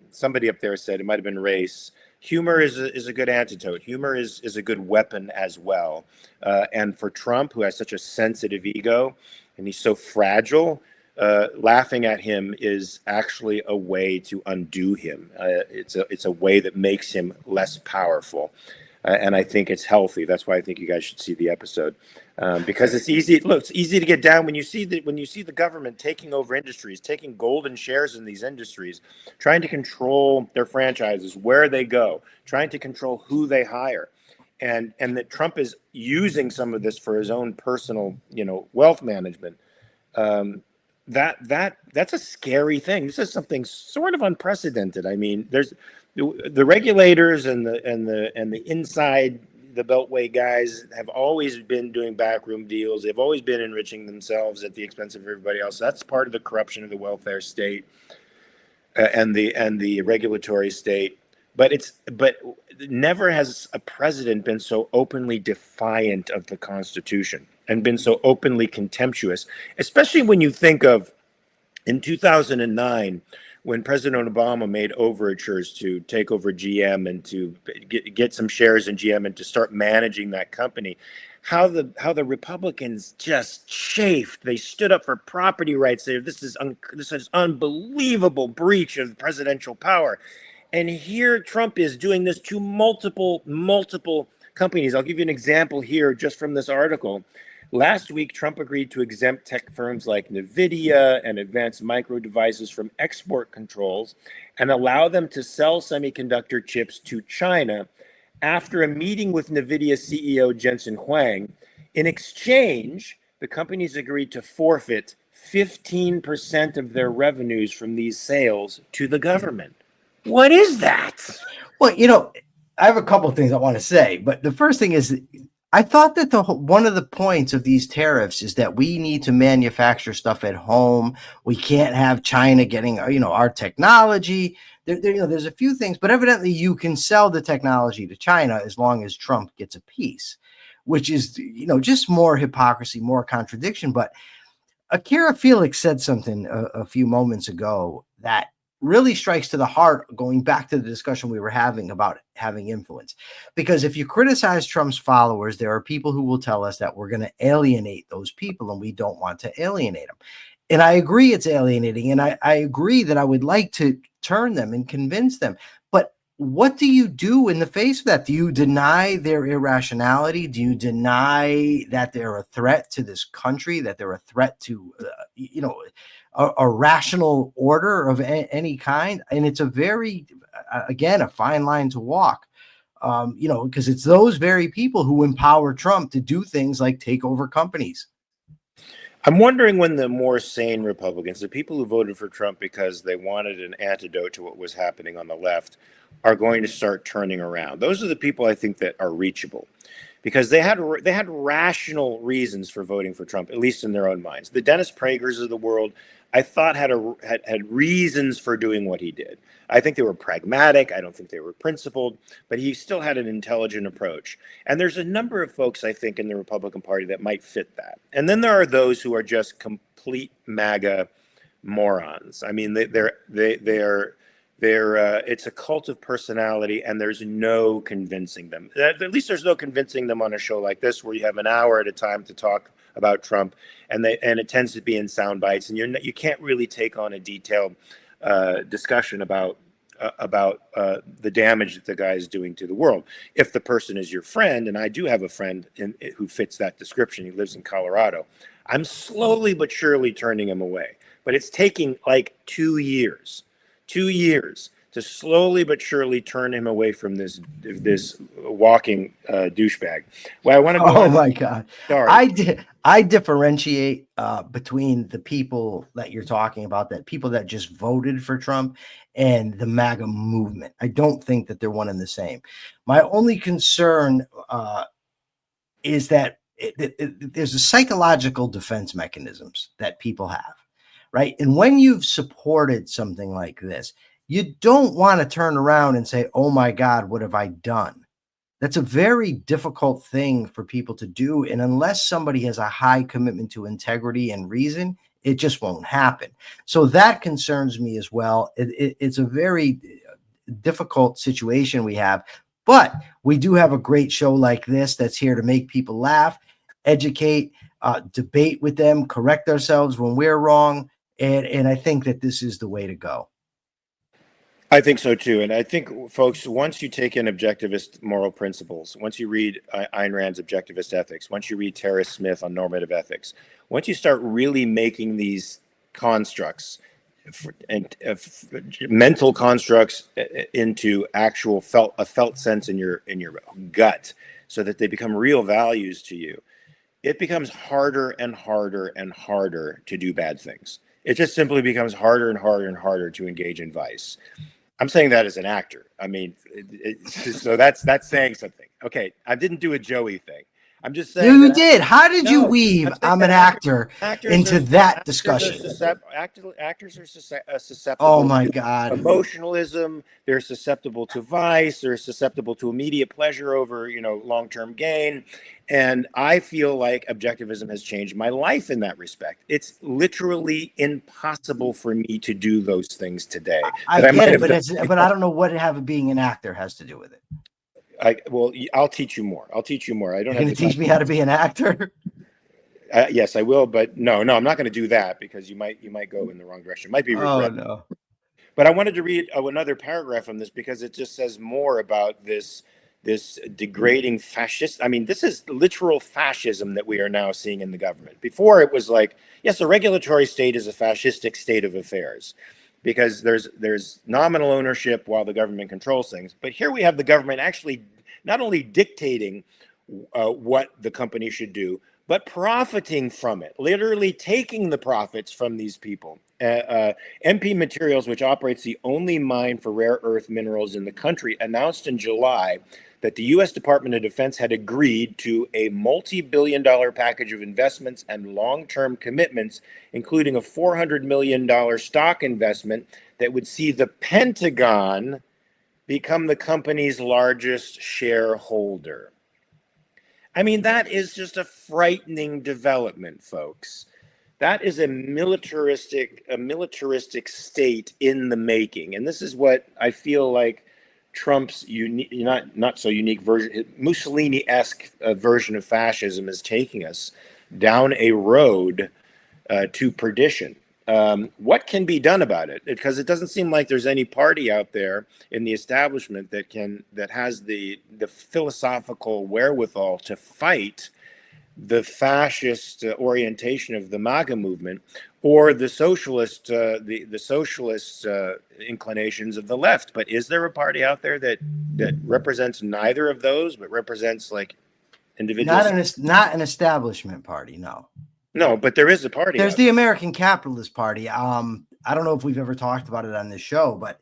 somebody up there said, it might have been Race, humor is a good antidote. Humor is a good weapon as well. And for Trump, who has such a sensitive ego and he's so fragile, laughing at him is actually a way to undo him. It's a way that makes him less powerful, and I think it's healthy. That's why I think you guys should see the episode, because it's easy. Look, it's easy to get down when you see the government taking over industries, taking golden shares in these industries, trying to control their franchises, where they go, trying to control who they hire. And that Trump is using some of this for his own personal, wealth management. That's a scary thing. This is something sort of unprecedented. I mean, there's the regulators and the inside the Beltway guys have always been doing backroom deals. They've always been enriching themselves at the expense of everybody else. That's part of the corruption of the welfare state and the regulatory state. But never has a president been so openly defiant of the Constitution and been so openly contemptuous, especially when you think of in 2009, when President Obama made overtures to take over GM and to get some shares in GM and to start managing that company, how the Republicans just chafed. They stood up for property rights. This is unbelievable breach of presidential power. And here Trump is doing this to multiple companies. I'll give you an example here just from this article. Last week, Trump agreed to exempt tech firms like NVIDIA and Advanced Micro Devices from export controls and allow them to sell semiconductor chips to China after a meeting with NVIDIA CEO Jensen Huang. In exchange, the companies agreed to forfeit 15% of their revenues from these sales to the government. What is that? Well, I have a couple of things I want to say, but the first thing is I thought that one of the points of these tariffs is that we need to manufacture stuff at home. We can't have China getting, our technology. There's a few things, but evidently you can sell the technology to China as long as Trump gets a piece, which is, just more hypocrisy, more contradiction. But Akira Felix said something a few moments ago that really strikes to the heart, going back to the discussion we were having about having influence. Because if you criticize Trump's followers, there are people who will tell us that we're going to alienate those people, and we don't want to alienate them. And I agree it's alienating, and I agree that I would like to turn them and convince them. But what do you do in the face of that? Do you deny their irrationality? Do you deny that they're a threat to this country, that they're a threat to, a rational order of any kind? And it's a very, again, a fine line to walk, because it's those very people who empower Trump to do things like take over companies. I'm wondering when the more sane Republicans, the people who voted for Trump because they wanted an antidote to what was happening on the left, are going to start turning around. Those are the people I think that are reachable, because they had rational reasons for voting for Trump, at least in their own minds. The Dennis Pragers of the world, I thought had reasons for doing what he did. I think they were pragmatic. I don't think they were principled, but he still had an intelligent approach. And there's a number of folks, I think, in the Republican Party that might fit that. And then there are those who are just complete MAGA morons. I mean, it's a cult of personality, and there's no convincing them. At least there's no convincing them on a show like this, where you have an hour at a time to talk about Trump, and it tends to be in sound bites, and you can't really take on a detailed discussion about the damage that the guy is doing to the world. If the person is your friend, and I do have a friend who fits that description, he lives in Colorado, I'm slowly but surely turning him away. But it's taking like 2 years to slowly but surely turn him away from this walking douchebag. Well, I want to go. Oh my God! Sorry. I differentiate between the people that you're talking about, that people that just voted for Trump, and the MAGA movement. I don't think that they're one and the same. My only concern is that there's a psychological defense mechanisms that people have, right? And when you've supported something like this, you don't want to turn around and say, oh my God, what have I done? That's a very difficult thing for people to do. And unless somebody has a high commitment to integrity and reason, it just won't happen. So that concerns me as well. It's a very difficult situation we have, but we do have a great show like this that's here to make people laugh, educate, debate with them, correct ourselves when we're wrong. And I think that this is the way to go. I think so too. And I think, folks, once you take in objectivist moral principles, once you read Ayn Rand's Objectivist Ethics, once you read Terence Smith on normative ethics, once you start really making these constructs and mental constructs into actual felt sense in your gut, so that they become real values to you, it becomes harder and harder and harder to do bad things. It just simply becomes harder and harder and harder to engage in vice. I'm saying that as an actor. I mean, so that's saying something. Okay, I didn't do a Joey thing. I'm just saying you did. How did you weave I'm an actor into that discussion? Actors are susceptible. Oh my God! Emotionalism. They're susceptible to vice. They're susceptible to immediate pleasure over long-term gain. And I feel like objectivism has changed my life in that respect. It's literally impossible for me to do those things today. I get it, but I don't know what being an actor has to do with it. I'll teach you more. I don't. You're going to teach me how to be an actor? Yes, I will. But no, I'm not going to do that, because you might go in the wrong direction. It might be regret. Oh no. But I wanted to read another paragraph on this, because it just says more about this degrading fascist. I mean, this is literal fascism that we are now seeing in the government. Before, it was like, yes, a regulatory state is a fascistic state of affairs, because there's nominal ownership while the government controls things. But here we have the government actually not only dictating what the company should do, but profiting from it, literally taking the profits from these people. MP Materials, which operates the only mine for rare earth minerals in the country, announced in July that the U.S. Department of Defense had agreed to a multi-billion-dollar package of investments and long-term commitments, including a $400 million stock investment that would see the Pentagon become the company's largest shareholder. I mean, that is just a frightening development, folks. That is a militaristic state in the making. And this is what I feel like Trump's not so unique version, Mussolini-esque version of fascism is taking us down a road to perdition. What can be done about it? Because it doesn't seem like there's any party out there in the establishment that has the philosophical wherewithal to fight the fascist orientation of the MAGA movement, or the socialist inclinations of the left. But is there a party out there that represents neither of those, but represents like individuals? Not an establishment party, no. No, but there is a party. There's the American Capitalist Party. I don't know if we've ever talked about it on this show, but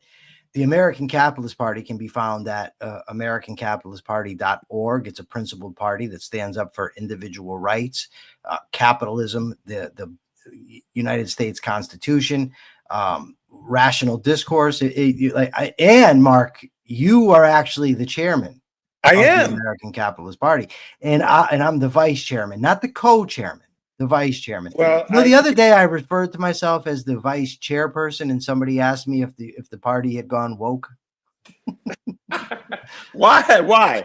the American Capitalist Party can be found at americancapitalistparty.org. It's a principled party that stands up for individual rights, capitalism, the United States Constitution, rational discourse. And Mark, you are actually the chairman. I am the American Capitalist Party, and I'm the vice chairman, not the co-chairman. The vice chairman. Well, the other day I referred to myself as the vice chairperson, and somebody asked me if the party had gone woke. Why?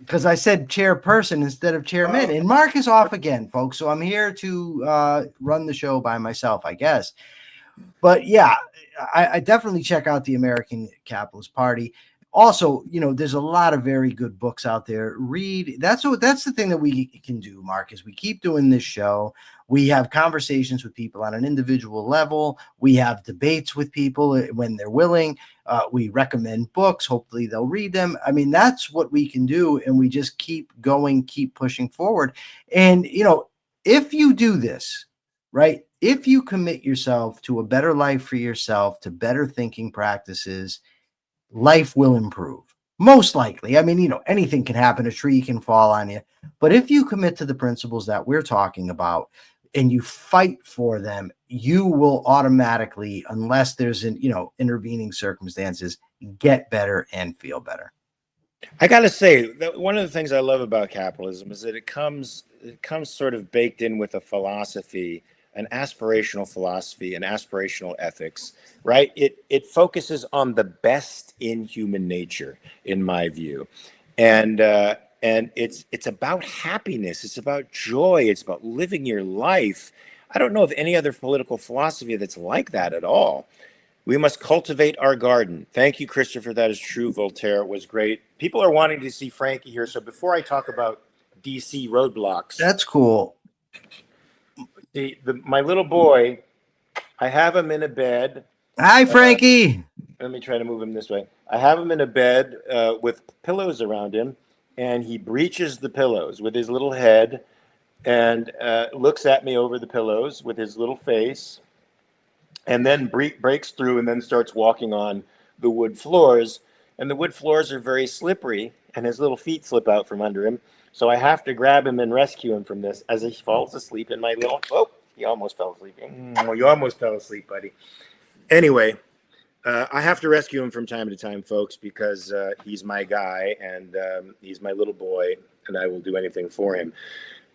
Because I said chairperson instead of chairman. And Mark is off again, folks. So I'm here to run the show by myself, I guess. But yeah, I definitely check out the American Capitalist Party. Also, there's a lot of very good books out there. Read. That's the thing that we can do, Mark, is we keep doing this show. We have conversations with people on an individual level. We have debates with people when they're willing. We recommend books. Hopefully they'll read them. I mean, that's what we can do. And we just keep going, keep pushing forward. And, if you do this, right, if you commit yourself to a better life for yourself, to better thinking practices, life will improve. Most likely. I mean, anything can happen. A tree can fall on you. But if you commit to the principles that we're talking about and you fight for them, you will automatically, unless there's intervening circumstances, get better and feel better. I got to say that one of the things I love about capitalism is that it comes sort of baked in with a philosophy, an aspirational philosophy, an aspirational ethics, right? It focuses on the best in human nature, in my view, and it's about happiness, it's about joy, it's about living your life. I don't know of any other political philosophy that's like that at all. We must cultivate our garden. Thank you, Christopher. That is true. Voltaire was great. People are wanting to see Frankie here. So before I talk about DC roadblocks, That's cool. my little boy, I have him in a bed. Hi, Frankie. Let me try to move him this way. I have him in a bed with pillows around him, and he breaches the pillows with his little head and looks at me over the pillows with his little face, and then breaks through and then starts walking on the wood floors. And the wood floors are very slippery, and his little feet slip out from under him. So I have to grab him and rescue him from this as he falls asleep in my little... Oh, he almost fell asleep. Oh, you almost fell asleep, buddy. Anyway, I have to rescue him from time to time, folks, because he's my guy, and he's my little boy, and I will do anything for him.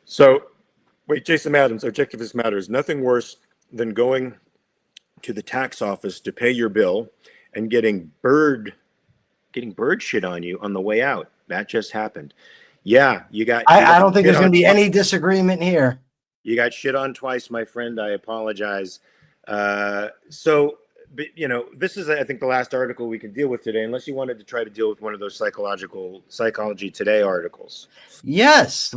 So, wait, Jason Adams, Objectivist Matters. Nothing worse than going to the tax office to pay your bill and getting bird shit on you on the way out. That just happened. Yeah, I don't think there's going to be any disagreement here. You got shit on twice, my friend. I apologize. So, this is, I think, the last article we can deal with today, unless you wanted to try to deal with one of those Psychology Today articles. Yes,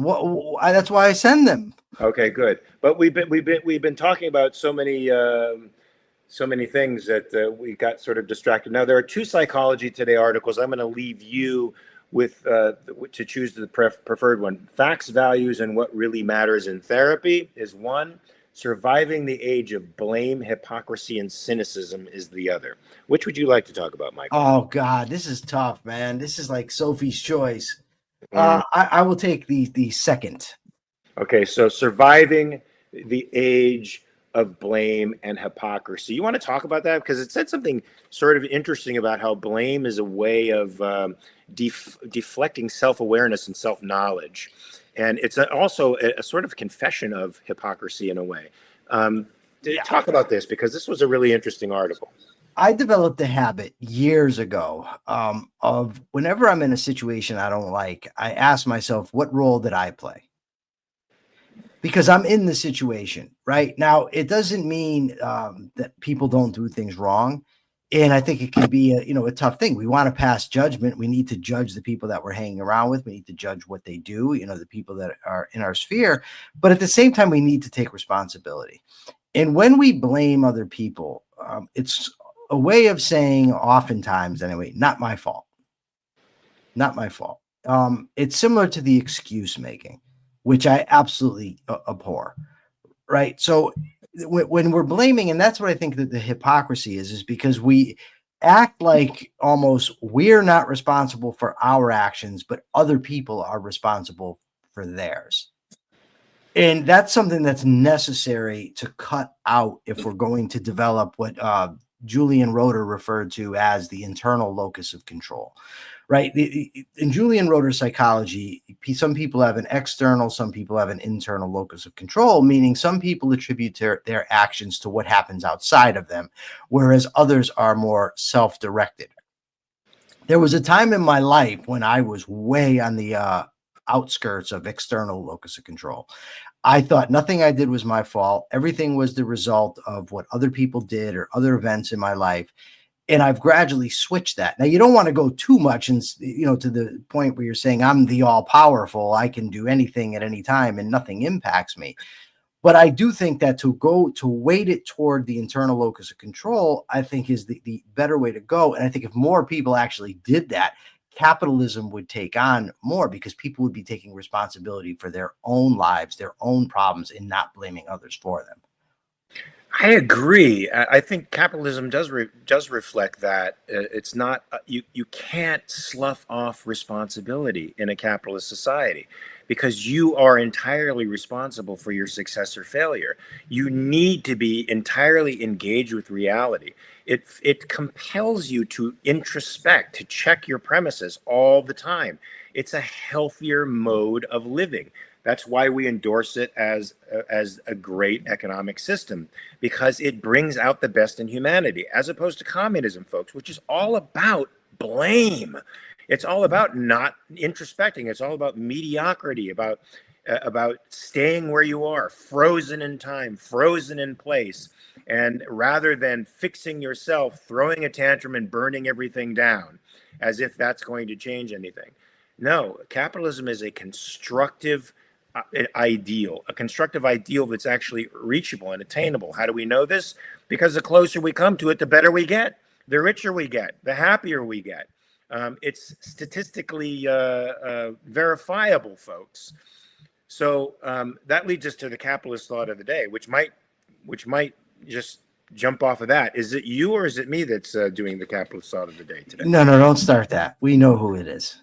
that's why I send them. Okay, good. But we've been talking about so many things that we got sort of distracted. Now there are two Psychology Today articles. I'm going to leave you with to choose the preferred one. Facts, Values, and What Really Matters in Therapy is one. Surviving the Age of Blame, Hypocrisy, and Cynicism is the other. Which would you like to talk about, Michael? Oh, God, this is tough, man. This is like Sophie's Choice. I will take the second. Okay, so Surviving the Age of Blame and Hypocrisy. You want to talk about that? Because it said something sort of interesting about how blame is a way of deflecting self-awareness and self-knowledge. And it's also a sort of confession of hypocrisy in a way. Talk about this, because this was a really interesting article. I developed a habit years ago of whenever I'm in a situation I don't like, I ask myself, what role did I play? Because I'm in the situation right now. It doesn't mean that people don't do things wrong. And I think it can be a tough thing. We want to pass judgment. We need to judge the people that we're hanging around with. We need to judge what they do, the people that are in our sphere. But at the same time, we need to take responsibility. And when we blame other people, it's a way of saying, oftentimes anyway, not my fault. Not my fault. It's similar to the excuse making, which I absolutely abhor. Right. So when we're blaming, and that's what I think that the hypocrisy is because we act like almost we're not responsible for our actions, but other people are responsible for theirs. And that's something that's necessary to cut out if we're going to develop what Julian Roeder referred to as the internal locus of control. Right. In Julian Roeder's psychology, some people have an external, some people have an internal locus of control, meaning some people attribute their actions to what happens outside of them, whereas others are more self-directed. There was a time in my life when I was way on the outskirts of external locus of control. I thought nothing I did was my fault. Everything was the result of what other people did or other events in my life. And I've gradually switched that. Now, you don't want to go too much and, to the point where you're saying I'm the all powerful, I can do anything at any time and nothing impacts me. But I do think that to weight it toward the internal locus of control, I think is the better way to go. And I think if more people actually did that, capitalism would take on more because people would be taking responsibility for their own lives, their own problems, and not blaming others for them. I agree. I think capitalism does reflect that. It's not you can't slough off responsibility in a capitalist society because you are entirely responsible for your success or failure. You need to be entirely engaged with reality. It compels you to introspect, to check your premises all the time. It's a healthier mode of living. That's why we endorse it as a great economic system, because it brings out the best in humanity, as opposed to communism, folks, which is all about blame. It's all about not introspecting. It's all about mediocrity, about about staying where you are, frozen in time, frozen in place. And rather than fixing yourself, throwing a tantrum and burning everything down as if that's going to change anything. No, capitalism is a constructive ideal, a constructive ideal that's actually reachable and attainable. How do we know this? Because the closer we come to it, the better we get, the richer we get, the happier we get. It's statistically verifiable, folks. So that leads us to the capitalist thought of the day, which might just jump off of that. Is it you or is it me that's doing the capitalist thought of the day today? No, don't start that. We know who it is.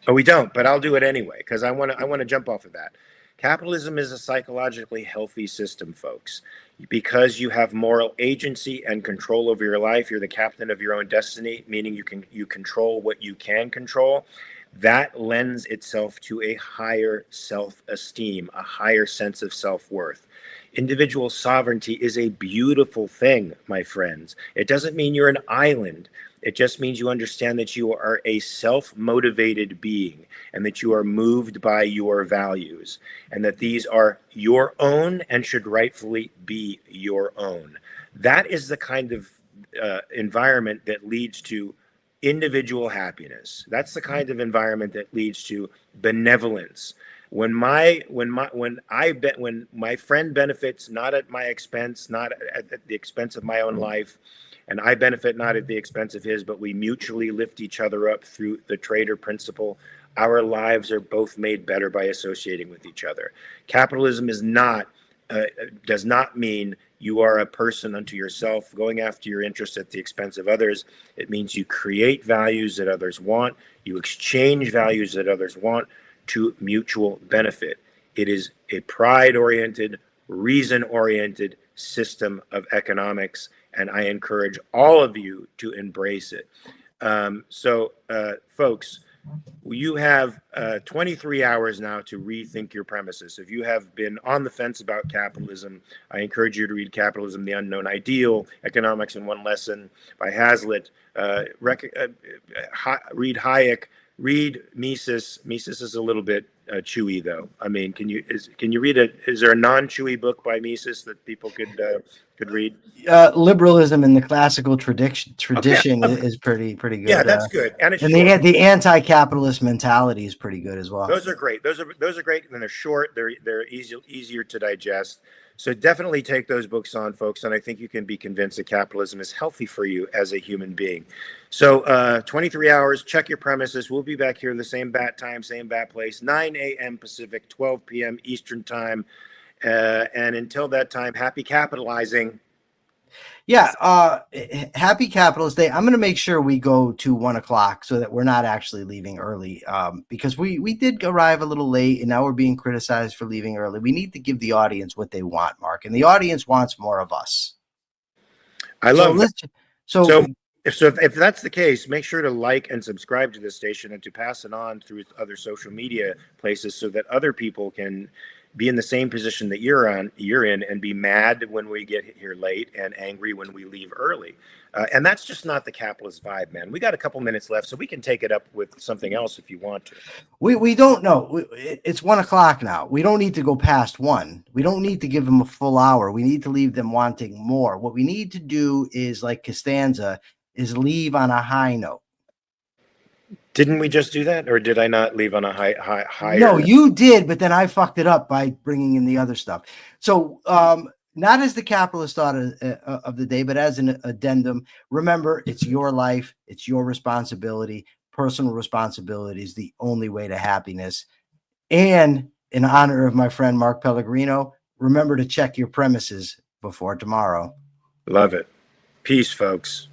Oh, we don't, but I'll do it anyway because I want to jump off of that. Capitalism is a psychologically healthy system, folks, because you have moral agency and control over your life. You're the captain of your own destiny, meaning you control what you can control. That lends itself to a higher self-esteem, a higher sense of self-worth. Individual sovereignty is a beautiful thing, my friends. It doesn't mean you're an island. It just means you understand that you are a self-motivated being and that you are moved by your values and that these are your own and should rightfully be your own. That is the kind of environment that leads to individual happiness. That's the kind of environment that leads to benevolence. When my friend benefits not at my expense, not at the expense of my own life, and I benefit not at the expense of his, but we mutually lift each other up through the trader principle, our lives are both made better by associating with each other. Capitalism is does not mean you are a person unto yourself, going after your interests at the expense of others. It means you create values that others want, you exchange values that others want to mutual benefit. It is a pride-oriented, reason-oriented system of economics, and I encourage all of you to embrace it. Folks, you have 23 hours now to rethink your premises. If you have been on the fence about capitalism, I encourage you to read Capitalism, the Unknown Ideal, Economics in One Lesson by Hazlitt, read Hayek, read Mises. Mises is a little bit chewy, though. I mean, can you read is there a non-chewy book by Mises that people could read? Liberalism in the classical tradition is pretty good. Yeah, that's good. And the anti-capitalist mentality is pretty good as well. Those are great. Those are great, and they're short. They're easier to digest. So definitely take those books on, folks, and I think you can be convinced that capitalism is healthy for you as a human being. So 23 hours, check your premises. We'll be back here the same bat time, same bat place, 9 a.m. Pacific, 12 p.m. Eastern time. And until that time, happy capitalizing. Yeah, happy Capitalist Day. I'm going to make sure we go to 1 o'clock so that we're not actually leaving early because we did arrive a little late and now we're being criticized for leaving early. We need to give the audience what they want, Mark, and the audience wants more of us. I love that. So if that's the case, make sure to like and subscribe to this station and to pass it on through other social media places so that other people can be in the same position that you're in and be mad when we get here late and angry when we leave early. And that's just not the capitalist vibe, man. We got a couple minutes left, so we can take it up with something else if you want to. We don't know. It's 1 o'clock now. We don't need to go past 1. We don't need to give them a full hour. We need to leave them wanting more. What we need to do is, like Costanza, is leave on a high note. Didn't we just do that, or did I not leave on a higher? No, you did, but then I fucked it up by bringing in the other stuff. So, not as the capitalist thought of the day, but as an addendum. Remember, it's your life, it's your responsibility. Personal responsibility is the only way to happiness. And in honor of my friend Mark Pellegrino, remember to check your premises before tomorrow. Love it. Peace, folks.